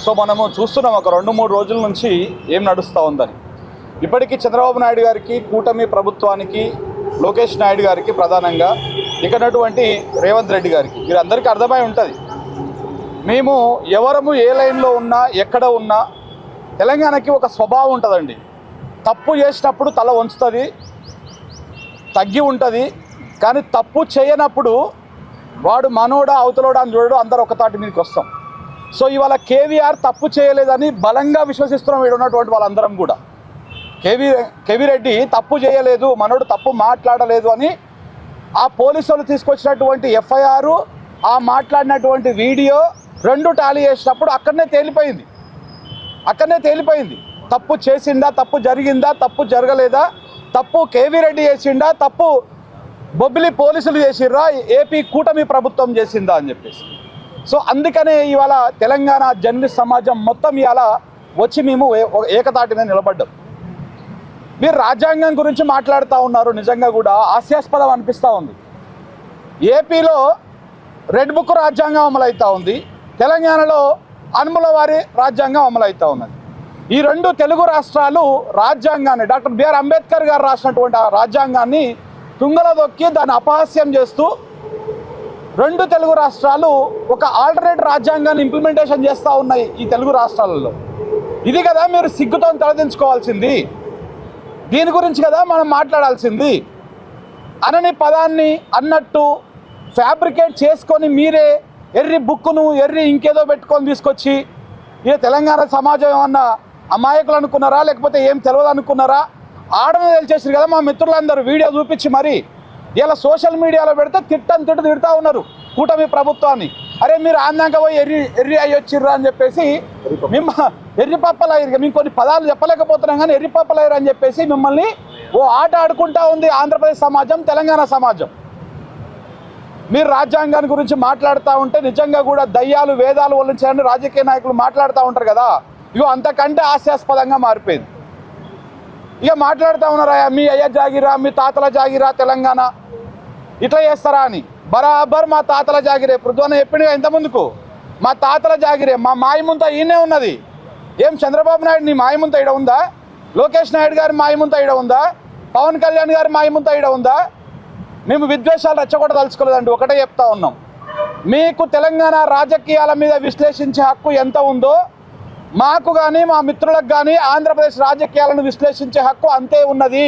So మనము చూస్తున్నాం ఒక 2-3 రోజుల నుంచి ఏం నడుస్తూ ఉందని. ఇప్పటికీ చంద్రబాబు నాయుడు గారికి, కూటమి ప్రభుత్వానికి, లోకేష్ నాయుడు గారికి ప్రధానంగా, ఇకనటువంటి రేవంత్ రెడ్డి గారికి మీరు అందరికీ అర్థమై ఉంటుంది. మేము ఎవరము ఏ లైన్లో ఉన్నా, ఎక్కడ ఉన్నా తెలంగాణకి ఒక స్వభావం ఉంటుందండి. తప్పు చేసినప్పుడు తల వంచుతుంది, తగ్గి ఉంటుంది. కానీ తప్పు చేయనప్పుడు వాడు మనోడా అవతలోడా అని చూడడం అందరూ ఒక తాటి మీదకి వస్తాం. సో ఇవాళ కేవీఆర్ తప్పు చేయలేదని బలంగా విశ్వసిస్తున్నాం ఇక్కడ ఉన్నటువంటి వాళ్ళందరం కూడా. కేవీ రెడ్డి తప్పు చేయలేదు, మనోడు తప్పు మాట్లాడలేదు అని ఆ పోలీసులు తీసుకొచ్చినటువంటి ఎఫ్ఐఆర్, ఆ మాట్లాడినటువంటి వీడియో రెండు టాలీ చేసినప్పుడు అక్కడనే తేలిపోయింది. తప్పు చేసిందా, తప్పు జరిగిందా, తప్పు జరగలేదా, తప్పు కేవీ రెడ్డి చేసిందా, తప్పు బొబ్బిలి పోలీసులు చేసిర్రా, ఏపీ కూటమి ప్రభుత్వం చేసిందా అని చెప్పేసి. సో అందుకనే ఇవాళ తెలంగాణ జర్నలిస్ట్ సమాజం మొత్తం ఇవాళ వచ్చి మేము ఏకతాటి మీద నిలబడ్డాం. మీరు రాజ్యాంగం గురించి మాట్లాడుతూ ఉన్నారు, నిజంగా కూడా హాస్యాస్పదం అనిపిస్తూ ఉంది. ఏపీలో రెడ్ బుక్ రాజ్యాంగం అమలవుతూ ఉంది, తెలంగాణలో అనుముల వారి రాజ్యాంగం అమలవుతూ ఉన్నది. ఈ రెండు తెలుగు రాష్ట్రాలు రాజ్యాంగాన్ని, డాక్టర్ బిఆర్ అంబేద్కర్ గారు రాసినటువంటి ఆ రాజ్యాంగాన్ని తుంగలో దొక్కి దాన్ని అపహాస్యం చేస్తూ రెండు తెలుగు రాష్ట్రాలు ఒక ఆల్టర్నేట్ రాజ్యాంగాన్ని ఇంప్లిమెంటేషన్ చేస్తూ ఉన్నాయి ఈ తెలుగు రాష్ట్రాలలో. ఇది కదా మీరు సిగ్గుతో తలదించుకోవాల్సింది, దీని గురించి కదా మనం మాట్లాడాల్సింది. అనని పదాన్ని అన్నట్టు ఫ్యాబ్రికేట్ చేసుకొని మీరే ఎర్రి బుక్కును ఇంకేదో పెట్టుకొని తీసుకొచ్చి ఇక తెలంగాణ సమాజం ఏమన్నా అమాయకులు అనుకున్నారా, లేకపోతే ఏం తెలియదు అనుకున్నారా? ఆడనే తెలిచేసారు కదా మా మిత్రులందరూ వీడియో చూపించి మరి ఇలా సోషల్ మీడియాలో పెడితే తిడుతూ ఉన్నారు కూటమి ప్రభుత్వాన్ని. అరే మీరు ఆందాక పోయి ఎర్రి అయ్యొచ్చిర్రా అని చెప్పేసి ఎర్రి పప్పలయ్యారు. మేము కొన్ని పదాలు చెప్పలేకపోతున్నాం కానీ ఎర్రి పప్పలయ్యారు అని చెప్పేసి మిమ్మల్ని ఓ ఆట ఆడుకుంటా ఉంది ఆంధ్రప్రదేశ్ సమాజం, తెలంగాణ సమాజం. మీరు రాజ్యాంగాన్ని గురించి మాట్లాడుతూ ఉంటే నిజంగా కూడా దయ్యాలు వేదాలు వల్లించాలని రాజకీయ నాయకులు మాట్లాడుతూ ఉంటారు కదా, ఇగో అంతకంటే హాస్యాస్పదంగా మారిపోయింది. ఇక మాట్లాడుతూ ఉన్నారా మీ అయ్య జాగిరా, మీ తాతల జాగిరా తెలంగాణ, ఇట్లా చేస్తారా అని. బరాబర్ మా తాతల జాగిరే. పృథ్వన్న చెప్పిండుగా ఇంతకుముందుకు, మా తాతల జాగిరే. మా మాయముంత ఈయనే ఉన్నది. ఏం చంద్రబాబు నాయుడు నీ మాయముంత ఈడ ఉందా? లోకేష్ నాయుడు గారి మాయముంత ఈడ ఉందా? పవన్ కళ్యాణ్ గారి మాయముంత ఈడ ఉందా? మేము విద్వేషాలు రెచ్చగొట్టదలుచుకోలేదండి, ఒకటే చెప్తా ఉన్నాం. మీకు తెలంగాణ రాజకీయాల మీద విశ్లేషించే హక్కు ఎంత ఉందో మాకు కానీ మా మిత్రులకు కానీ ఆంధ్రప్రదేశ్ రాజకీయాలను విశ్లేషించే హక్కు అంతే ఉన్నది.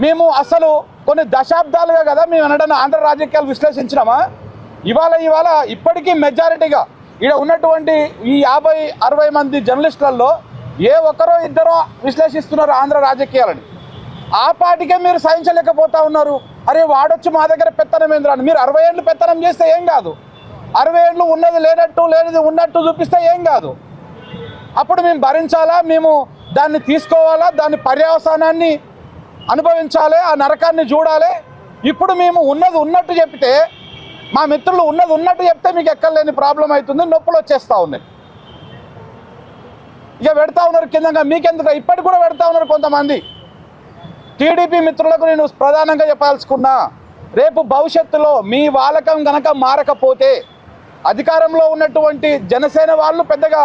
మేము అసలు కొన్ని దశాబ్దాలుగా కదా మేము అనడానికి ఆంధ్ర రాజకీయాలు విశ్లేషించినామా? ఇవాళ ఇప్పటికీ మెజారిటీగా ఇక్కడ ఉన్నటువంటి ఈ 50-60 మంది జర్నలిస్టులలో ఏ ఒక్కరో ఇద్దరో విశ్లేషిస్తున్నారు ఆంధ్ర రాజకీయాలని. ఆ పాటికే మీరు సహించలేకపోతా ఉన్నారు. అరే వాడొచ్చి మా దగ్గర పెత్తనం ఏంద్రా అని. మీరు 60 ఏళ్ళు పెత్తనం చేస్తే ఏం కాదు, 60 ఏళ్ళు ఉన్నది లేనట్టు లేనిది ఉన్నట్టు చూపిస్తే ఏం కాదు. అప్పుడు మేము భరించాలా, మేము దాన్ని తీసుకోవాలా, దాని పర్యవసానాన్ని అనుభవించాలి, ఆ నరకాన్ని చూడాలి. ఇప్పుడు మేము ఉన్నది ఉన్నట్టు చెప్తే, మా మిత్రులు ఉన్నది ఉన్నట్టు చెప్తే మీకు ఎక్కలేని ప్రాబ్లం అవుతుంది, నొప్పులు వచ్చేస్తూ ఉన్నాయి. ఇక పెడతా ఉన్నారు కిందగా, మీకెందుకు ఇప్పటికి కూడా పెడతా ఉన్నారు కొంతమంది. టీడీపీ మిత్రులకు నేను ప్రధానంగా చెప్పాల్సుకున్నా, రేపు భవిష్యత్తులో మీ వాలకం గనక మారకపోతే అధికారంలో ఉన్నటువంటి జనసేన వాళ్ళు పెద్దగా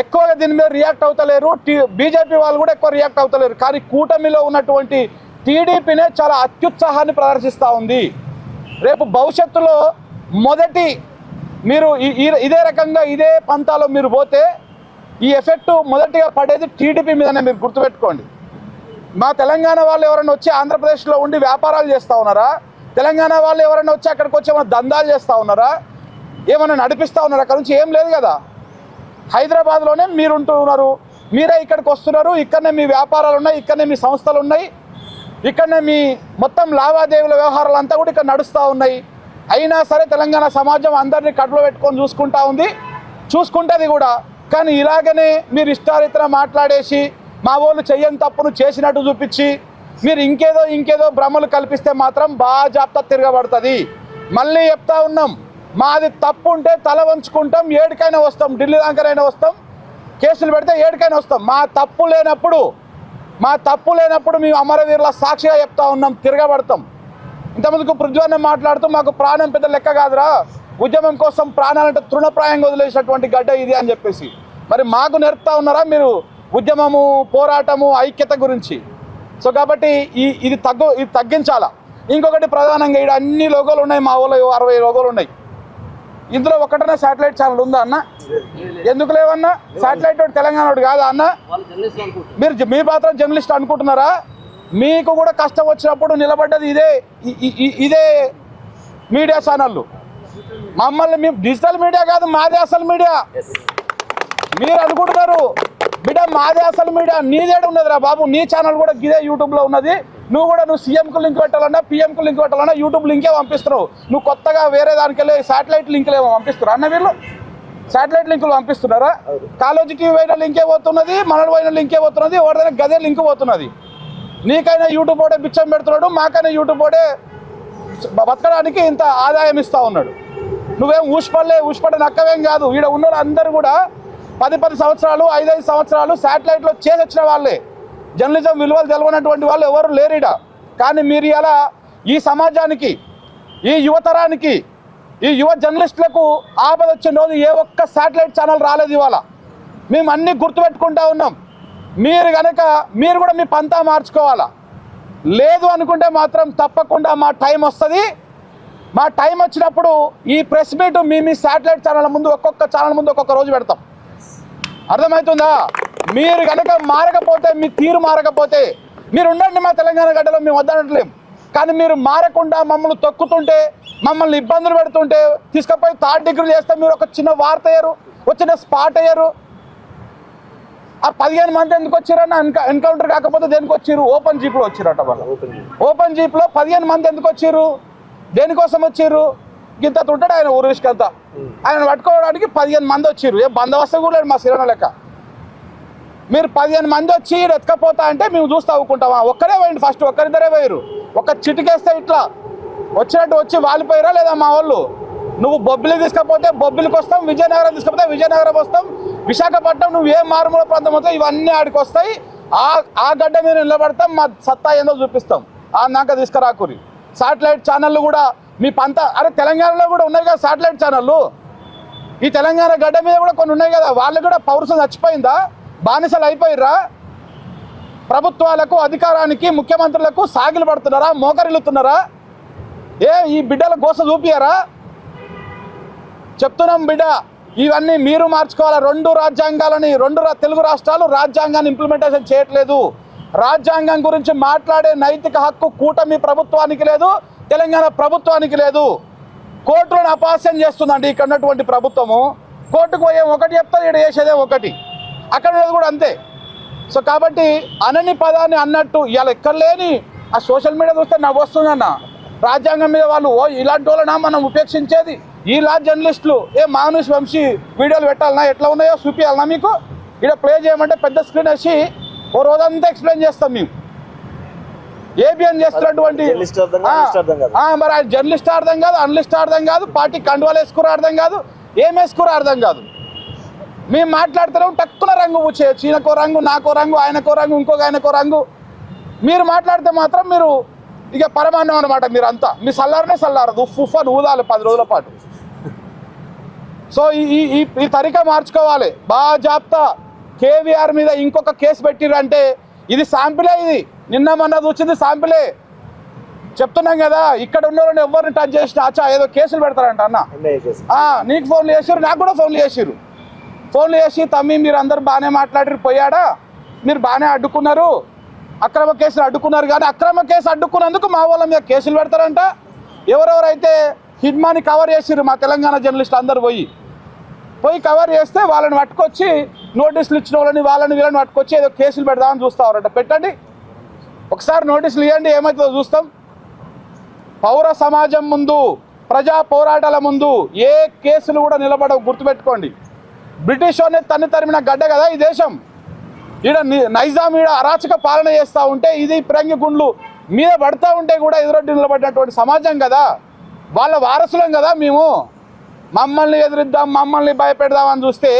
ఎక్కువగా దీని మీద రియాక్ట్ అవుతలేరు, బీజేపీ వాళ్ళు కూడా ఎక్కువ రియాక్ట్ అవుతలేరు. కానీ కూటమిలో ఉన్నటువంటి టీడీపీనే చాలా అత్యుత్సాహాన్ని ప్రదర్శిస్తూ ఉంది. రేపు భవిష్యత్తులో మీరు ఇదే రకంగా ఇదే పంతాలో మీరు పోతే ఈ ఎఫెక్ట్ మొదటిగా పడేది టీడీపీ మీదనే మీరు గుర్తుపెట్టుకోండి. మా తెలంగాణ వాళ్ళు ఎవరైనా వచ్చి ఆంధ్రప్రదేశ్లో ఉండి వ్యాపారాలు చేస్తూ ఉన్నారా? తెలంగాణ వాళ్ళు ఎవరైనా వచ్చి అక్కడికి వచ్చి ఏమైనా దందాలు చేస్తూ ఉన్నారా? ఏమైనా నడిపిస్తూ ఉన్నారా? అక్కడ నుంచి ఏం లేదు కదా. హైదరాబాద్లోనే మీరు ఉంటున్నారు, మీరే ఇక్కడికి వస్తున్నారు, ఇక్కడనే మీ వ్యాపారాలు ఉన్నాయి, ఇక్కడనే మీ సంస్థలు ఉన్నాయి, ఇక్కడనే మీ మొత్తం లావాదేవీల వ్యవహారాలు అంతా కూడా ఇక్కడ నడుస్తూ ఉన్నాయి. అయినా సరే తెలంగాణ సమాజం అందరినీ కడుపులో పెట్టుకొని చూసుకుంటుంది కూడా. కానీ ఇలాగనే మీరు ఇష్టారీతన మాట్లాడేసి మా వాళ్ళు చెయ్యని తప్పును చేసినట్టు చూపించి మీరు ఇంకేదో భ్రమలు కల్పిస్తే మాత్రం బాజాప్తా తిరగబడుతుంది. మళ్ళీ చెప్తా ఉన్నాం, మాది తప్పు ఉంటే తల వంచుకుంటాం, ఏడికైనా వస్తాం, ఢిల్లీ దాకైనా వస్తాం, కేసులు పెడితే ఏడికైనా వస్తాం. మా తప్పు లేనప్పుడు మేము అమరవీరుల సాక్షిగా చెప్తా ఉన్నాం, తిరగబడతాం. ఇంతమందికి పృథ్వన్న మాట్లాడుతూ మాకు ప్రాణం పెద్ద లెక్క కాదురా, ఉద్యమం కోసం ప్రాణాలంటే తృణప్రాయంగా వదిలేసినటువంటి గడ్డ ఇది అని చెప్పేసి మరి మాకు నేర్పుతా ఉన్నారా మీరు ఉద్యమము, పోరాటము, ఐక్యత గురించి? సో కాబట్టి ఇది తగ్గించాలా. ఇంకొకటి ప్రధానంగా ఇక్కడ అన్ని లోగోలు ఉన్నాయి, మా ఊళ్ళో 60 లోగోలు ఉన్నాయి. ఇందులో ఒకటన్నా శాటిలైట్ ఛానల్ ఉందా అన్న? ఎందుకు లేవన్నా? శాటిలైట్ వాడు తెలంగాణ వాడు కాదా అన్న? మీరు మీ మాత్రం జర్నలిస్ట్ అనుకుంటున్నారా? మీకు కూడా కష్టం వచ్చినప్పుడు నిలబడ్డది ఇదే మీడియా ఛానళ్ళు. మమ్మల్ని మీ డిజిటల్ మీడియా కాదు, మాదే అసలు మీడియా. మీరు అనుకుంటున్నారు బిడ్డ మాదే అసలు మీడియా, నీదేడు ఉన్నదిరా బాబు. నీ ఛానల్ కూడా ఇదే యూట్యూబ్లో ఉన్నది. నువ్వు సీఎంకు లింక్ పెట్టాలన్నా, పిఎంకు లింక్ పెట్టాలన్నా యూట్యూబ్ లింకే పంపిస్తున్నావు. నువ్వు కొత్తగా వేరే దానికి వెళ్ళి శాటిలైట్ లింకులు ఏమో పంపిస్తున్నావు అన్న? వీళ్ళు శాటిలైట్ లింకులు పంపిస్తున్నారా? కాలేజీ టీవీ అయిన లింకే పోతున్నది, మనడు పోయిన లింకే పోతున్నది, ఎవరిదైనా గదే లింక్ పోతున్నది. నీకైనా యూట్యూబ్ ఓడే బిచ్చం పెడుతున్నాడు, మాకైనా యూట్యూబ్ ఓడే బతకడానికి ఇంత ఆదాయం ఇస్తూ ఉన్నాడు. నువ్వేం ఊసిపడే నక్కవేం కాదు. ఈడ ఉన్న అందరూ కూడా 10 సంవత్సరాలు 5 సంవత్సరాలు శాటిలైట్లో చేసి వచ్చిన వాళ్ళే. జర్నలిజం విలువలు తెలవనటువంటి వాళ్ళు ఎవరు లేరు ఈడ. కానీ మీరు ఇలా ఈ సమాజానికి, ఈ యువతరానికి, ఈ యువ జర్నలిస్టులకు ఆపద వచ్చిన రోజు ఏ ఒక్క శాటిలైట్ ఛానల్ రాలేదు. ఇవాళ మేము అన్నీ గుర్తుపెట్టుకుంటా ఉన్నాం. మీరు కూడా మీ పంతా మార్చుకోవాలా. లేదు అనుకుంటే మాత్రం తప్పకుండా మా టైం వస్తుంది. మా టైం వచ్చినప్పుడు ఈ press meet me satellite channel ముందు, ఒక్కొక్క ఛానల్ ముందు ఒక్కొక్క రోజు పెడతాం. అర్థమవుతుందా? మీరు కనుక మారకపోతే, మీ తీరు మారకపోతే, మీరు ఉండండి మా తెలంగాణ గడ్డలో, మేము వద్దనట్లేం. కానీ మీరు మారకుండా మమ్మల్ని తొక్కుతుంటే, మమ్మల్ని ఇబ్బందులు పెడుతుంటే, తీసుకుపోయి 3rd డిగ్రీ చేస్తే మీరు ఒక చిన్న వార్త అయ్యారు, వచ్చిన స్పాట్ అయ్యారు. ఆ 15 మంది ఎందుకు వచ్చారన్న? ఎన్కౌంటర్ కాకపోతే దేనికి వచ్చారు? ఓపెన్ జీప్లో వచ్చారట వాళ్ళు. ఓపెన్ జీప్లో 15 మంది ఎందుకు వచ్చారు? దేనికోసం వచ్చారు? ఇంత ఉంటాడు ఆయన ఊరుష్కంతా. ఆయన పట్టుకోవడానికి 15 మంది వచ్చారు. ఏ బందోబస్తు కూడా లేదు మా సిరణ లెక్క. మీరు 15 మంది వచ్చి ఎత్తుకపోతా అంటే మేము చూస్తూ అవ్వుకుంటామా? ఒక్కరే పోయింది ఫస్ట్, ఒక్కరిద్దరే పోయారు. ఒక చిటికేస్తే ఇట్లా వచ్చినట్టు వచ్చి వాలిపోయారా లేదా మా వాళ్ళు? నువ్వు బొబ్బిలి తీసుకపోతే బొబ్బిలికి వస్తాం, విజయనగరం తీసుకపోతే విజయనగరం వస్తాం, విశాఖపట్నం నువ్వు ఏ మారుమూల ప్రాంతం వస్తావు ఇవన్నీ ఆడికి వస్తాయి. ఆ గడ్డ మీద నిలబడతాం, మా సత్తా ఏందో చూపిస్తాం. నాక తీసుకురాకురి. శాటిలైట్ ఛానళ్ళు కూడా మీ పంత, అరే తెలంగాణలో కూడా ఉన్నాయి కదా శాటిలైట్ ఛానళ్ళు. ఈ తెలంగాణ గడ్డ మీద కూడా కొన్ని ఉన్నాయి కదా. వాళ్ళు కూడా పౌరుషం చచ్చిపోయిందా? బానిసలు అయిపోయిర్రా? ప్రభుత్వాలకు, అధికారానికి, ముఖ్యమంత్రులకు సాగిలు పడుతున్నారా? మోకరిల్లుతున్నారా? ఈ బిడ్డల గోస చూపియారా? చెప్తున్నాం బిడ్డ, ఇవన్నీ మీరు మార్చుకోవాలా. 2 రాజ్యాంగాలని, 2 తెలుగు రాష్ట్రాలు రాజ్యాంగాన్ని ఇంప్లిమెంటేషన్ చేయట్లేదు. రాజ్యాంగం గురించి మాట్లాడే నైతిక హక్కు కూటమి ప్రభుత్వానికి లేదు, తెలంగాణ ప్రభుత్వానికి లేదు. కోర్టులను అపహాస్యం చేస్తుందండి ఇక్కడ ఉన్నటువంటి ప్రభుత్వము. కోర్టుకు పోయే ఒకటి చెప్తారు, ఇక్కడ చేసేదే ఒకటి, అక్కడ ఉన్నది కూడా అంతే. సో కాబట్టి అనని పదాన్ని అన్నట్టు ఇవాళ ఎక్కడ లేని ఆ సోషల్ మీడియా చూస్తే నవ్వు వస్తుందన్న. రాజ్యాంగం మీద వాళ్ళు ఇలాంటి వాళ్ళనా మనం ఉపేక్షించేది? ఇలా జర్నలిస్టులు మానుష్ వంశీ వీడియోలు పెట్టాలన్నా, ఎట్లా ఉన్నాయో చూపించాలన్నా మీకు? ఇక్కడ ప్లే చేయమంటే పెద్ద స్క్రీన్ వేసి ఓ రోజంతా ఎక్స్ప్లెయిన్ చేస్తాం మేము. ఏబిఎన్ చేస్తున్నటువంటి మరి ఆయన జర్నలిస్ట్ అర్థం కాదు, అనలిస్ట్ అర్థం కాదు, పార్టీ కండువాలు వేసుకురా అర్థం కాదు, ఏం వేసుకురా అర్థం కాదు. మేము మాట్లాడుతున్నాం టక్కున రంగు పూచేయచ్చు. ఈయనకో రంగు, నాకో రంగు, ఆయనకో రంగు, ఇంకొక ఆయనకో రంగు. మీరు మాట్లాడితే మాత్రం మీరు ఇక పరమాన్నం అనమాట. మీరు అంతా మీ సల్లారదు, ఉఫ్ అని ఊదాలి 10 రోజుల పాటు. సో ఈ తరిక మార్చుకోవాలి. బాగా జాప్తా కేవీఆర్ మీద ఇంకొక కేసు పెట్టిరంటే ఇది శాంపిలే. ఇది నిన్న మొన్న చూసింది శాంపిలే. చెప్తున్నాం కదా, ఇక్కడ ఉన్న వాళ్ళని ఎవరిని టచ్ చేసినా అచ్చా ఏదో కేసులు పెడతారంట అన్న. నీకు ఫోన్లు చేసిరు, నాకు కూడా ఫోన్లు చేసిరు. ఫోన్లు చేసి తమ్మి మీరు అందరు బాగానే మాట్లాడిరు, పోయాడా, మీరు బాగానే అడ్డుకున్నారు, అక్రమ కేసులు అడ్డుకున్నారు. కానీ అక్రమ కేసు అడ్డుకున్నందుకు మా వాళ్ళ మీద కేసులు పెడతారంట. ఎవరెవరైతే హిడ్మాని కవర్ చేసిరు మా తెలంగాణ జర్నలిస్టులు అందరు పోయి కవర్ చేస్తే వాళ్ళని పట్టుకొచ్చి నోటీసులు ఇచ్చిన వాళ్ళని వీళ్ళని పట్టుకొచ్చి ఏదో కేసులు పెడదామని చూస్తావారంట. పెట్టండి, ఒకసారి నోటీసులు ఇవ్వండి, ఏమవుతుందో చూస్తాం. పౌర సమాజం ముందు, ప్రజా పోరాటాల ముందు ఏ కేసులు కూడా నిలబడవు, గుర్తుపెట్టుకోండి. బ్రిటిష్ వాళ్ళని తరిమిన గడ్డ కదా ఈ దేశం. ఈడ నైజాం ఈడ అరాచక పాలన చేస్తూ ఉంటే, ఇది పిరంగి గుండ్లు మీద పడుతూ ఉంటే కూడా ఎదురొడ్డి నిలబడినటువంటి సమాజం కదా. వాళ్ళ వారసులం కదా మేము. మమ్మల్ని ఎదిరిద్దాం, మమ్మల్ని భయపెడదామని చూస్తే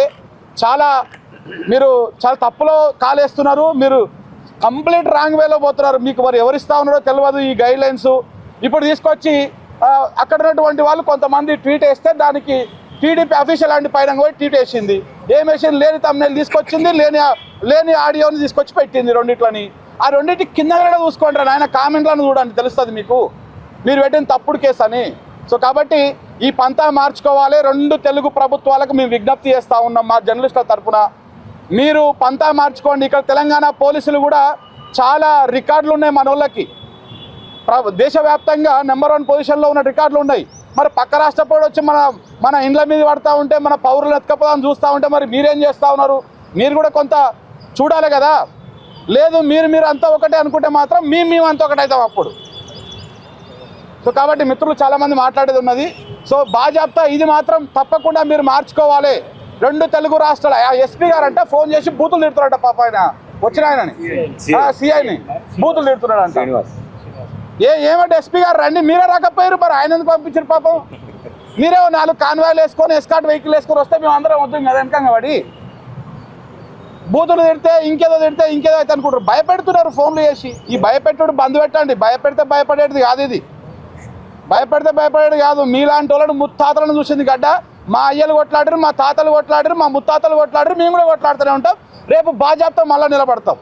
మీరు చాలా తప్పులో కాలేస్తున్నారు. మీరు కంప్లీట్ రాంగ్ వేలో పోతున్నారు. మీకు మరి ఎవరిస్తా ఉన్నారో తెలియదు ఈ గైడ్ లైన్స్. ఇప్పుడు తీసుకొచ్చి అక్కడ ఉన్నటువంటి వాళ్ళు కొంతమంది ట్వీట్ వేస్తే దానికి టీడీపీ అఫీషియల్ అండ్ పైన పోయి ట్వీట్ వేసింది. ఏం వేసింది? లేని తమ్ముళ్ళు తీసుకొచ్చింది, లేని ఆడియోని తీసుకొచ్చి పెట్టింది రెండిట్లని. ఆ రెండింటి కింద కూడా చూసుకోండి ఆయన, కామెంట్లను చూడండి, తెలుస్తుంది మీకు మీరు పెట్టిన తప్పుడు కేసు అని. సో కాబట్టి ఈ పంతా మార్చుకోవాలి. 2 తెలుగు ప్రభుత్వాలకు మేము విజ్ఞప్తి చేస్తూ ఉన్నాం మా జర్నలిస్టుల తరఫున, మీరు పంతా మార్చుకోండి. ఇక్కడ తెలంగాణ పోలీసులు కూడా చాలా రికార్డులు ఉన్నాయి మన వాళ్ళకి, దేశవ్యాప్తంగా నెంబర్ 1 పొజిషన్లో ఉన్న రికార్డులు ఉన్నాయి. మరి పక్క రాష్ట్రపోడు వచ్చి మన ఇండ్ల మీద పడతా ఉంటే, మన పౌరులను ఎత్తుకపోదాన్ని చూస్తూ ఉంటే మరి మీరేం చేస్తూ ఉన్నారు? మీరు కూడా కొంత చూడాలి కదా. లేదు మీరు అంతా ఒకటే అనుకుంటే మాత్రం మేము అంతా ఒకటే అవుతాం అప్పుడు. సో కాబట్టి మిత్రులు చాలామంది మాట్లాడేది ఉన్నది. సో బాజాప్తా ఇది మాత్రం తప్పకుండా మీరు మార్చుకోవాలి. 2 తెలుగు రాష్ట్రాల ఎస్పీ గారు అంటే ఫోన్ చేసి బూతులు తిడుతున్నాడంట పాప, ఆయన వచ్చిన ఆయనని సిఐని బూతులు తిడుతున్నాడంట. ఏమంటే ఎస్పీ గారు రండి, మీరే రాకపోయారు, మరి ఆయన ఎందుకు పంపించారు పాపం? మీరే 4 కాన్వాయ్లు వేసుకొని ఎస్కాట్ వెహికల్ వేసుకొని వస్తే మేము అందరం వద్దాం కదా వెనకంగా పడి. బూతులు తిడితే ఇంకేదో అయితే అనుకుంటారు, భయపెడుతున్నారు ఫోన్లు చేసి. ఈ భయపెట్టుడు బంద్ పెట్టండి. భయపెడితే భయపడేది కాదు ఇది, భయపెడితే భయపడేది కాదు. మీలాంటి వాళ్ళని ముత్తాతలను చూసింది గడ్డ. మా అయ్యలు కొట్లాడారు, మా తాతలు కొట్లాడారు, మా ముత్తాతలు కొట్లాడారు, మేము కూడా కొట్లాడుతూనే ఉంటాం. రేపు బాజాప్తా మళ్ళీ నిలబడతాం.